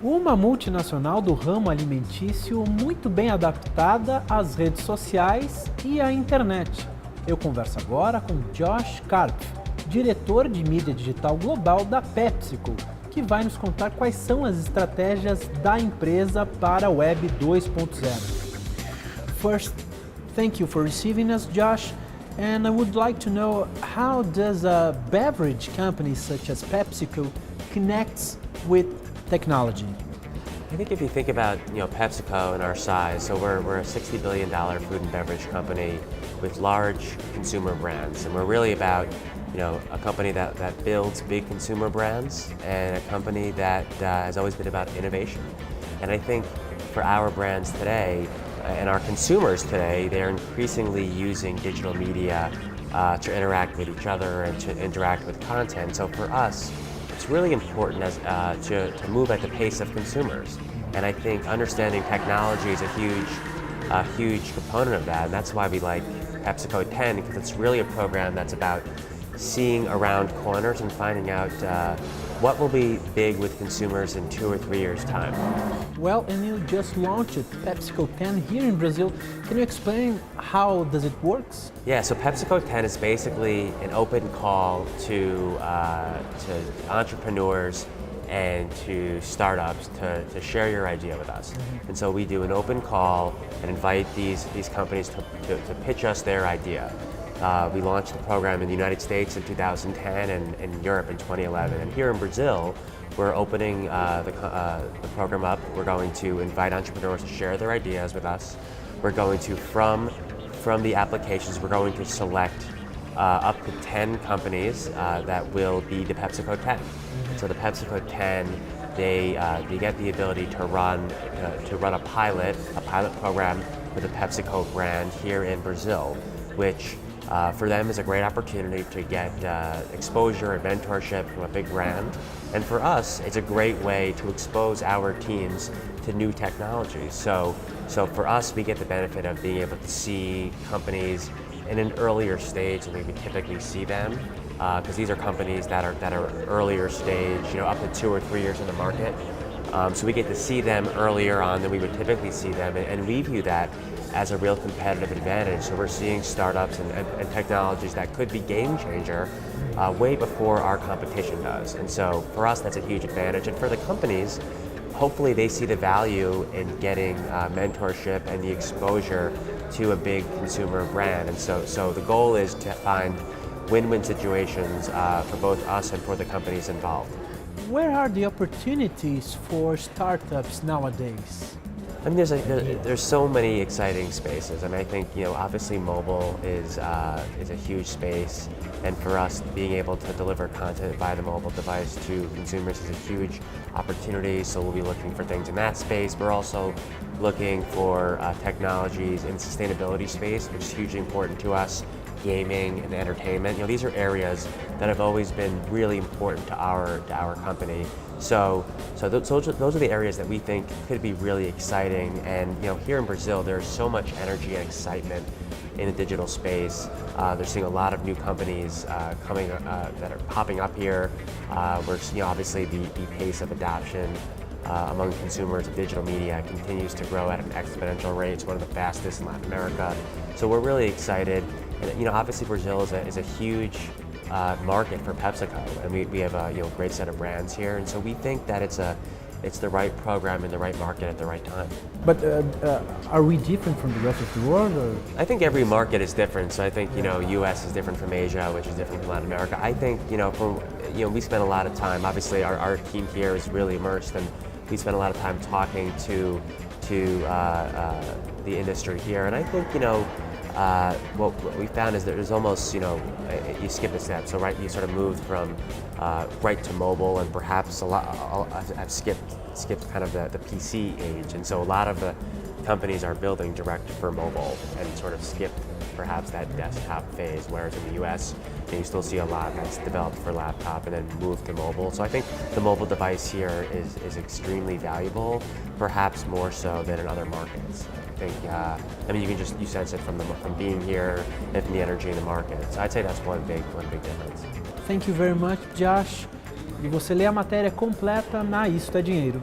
Uma multinacional do ramo alimentício muito bem adaptada às redes sociais e à internet. Eu converso agora com Josh Karpf, diretor de mídia digital global da Pepsico, que vai nos contar quais são as estratégias da empresa para a Web 2.0. First, thank you for receiving us, Josh. And I would like to know, how does a beverage company such as PepsiCo connects with technology? I think if you think about PepsiCo and our size, so we're a $60 billion food and beverage company with large consumer brands, and we're really about a company that builds big consumer brands and a company that has always been about innovation. And I think for our brands today and our consumers today, they're increasingly using digital media to interact with each other and to interact with content. So for us, it's really important to move at the pace of consumers. And I think understanding technology is a huge component of that. And that's why we like PepsiCo 10, because it's really a program that's about seeing around corners and finding out what will be big with consumers in 2 or 3 years' time. Well, and you just launched PepsiCo 10 here in Brazil. Can you explain how does it works? Yeah, so PepsiCo 10 is basically an open call to entrepreneurs and to startups to share your idea with us. Mm-hmm. And so we do an open call and invite these companies to pitch us their idea. We launched the program in the United States in 2010 and in Europe in 2011. And here in Brazil, we're opening the program up. We're going to invite entrepreneurs to share their ideas with us. We're going to, from the applications, we're going to select up to 10 companies that will be the PepsiCo 10. So the PepsiCo 10, they get the ability to run a pilot program with the PepsiCo brand here in Brazil, which for them is a great opportunity to get exposure and mentorship from a big brand. And for us, it's a great way to expose our teams to new technologies. So for us, we get the benefit of being able to see companies in an earlier stage than we would typically see them, because these are companies that are earlier stage, up to 2 or 3 years in the market. So we get to see them earlier on than we would typically see them, and we view that as a real competitive advantage. So we're seeing startups and technologies that could be game changer way before our competition does. And so for us, that's a huge advantage. And for the companies, hopefully they see the value in getting mentorship and the exposure to a big consumer brand. And so the goal is to find win-win situations for both us and for the companies involved. Where are the opportunities for startups nowadays? I mean, there's so many exciting spaces, and I think obviously mobile is a huge space, and for us being able to deliver content via the mobile device to consumers is a huge opportunity. So we'll be looking for things in that space. We're also looking for technologies in the sustainability space, which is hugely important to us. Gaming and entertainment, these are areas that have always been really important to our company. So those are the areas that we think could be really exciting. And here in Brazil, there's so much energy and excitement in the digital space. They're seeing a lot of new companies coming that are popping up here. We're obviously the pace of adoption among consumers of digital media continues to grow at an exponential rate. It's one of the fastest in Latin America. So we're really excited. And obviously Brazil is a huge market for PepsiCo, and we have a great set of brands here, and so we think that it's the right program in the right market at the right time. But are we different from the rest of the world? Or? I think every market is different. So I think U.S. is different from Asia, which is different from Latin America. I think we spend a lot of time. Obviously, our team here is really immersed, and we spend a lot of time talking to the industry here, and I think what we found is that there's almost, you skip a step. So you sort of moved from right to mobile, and perhaps I've skipped kind of the PC age. And so a lot of the companies are building direct for mobile and sort of skipped perhaps that desktop phase, whereas in the US, you still see a lot that's developed for laptop and then moved to mobile. So I think the mobile device here is extremely valuable, perhaps more so than in other markets. I think, you sense it from being here and from the energy in the market. So I'd say that's one big difference. Thank you very much, Josh. E você lê a matéria completa na Isso é Dinheiro.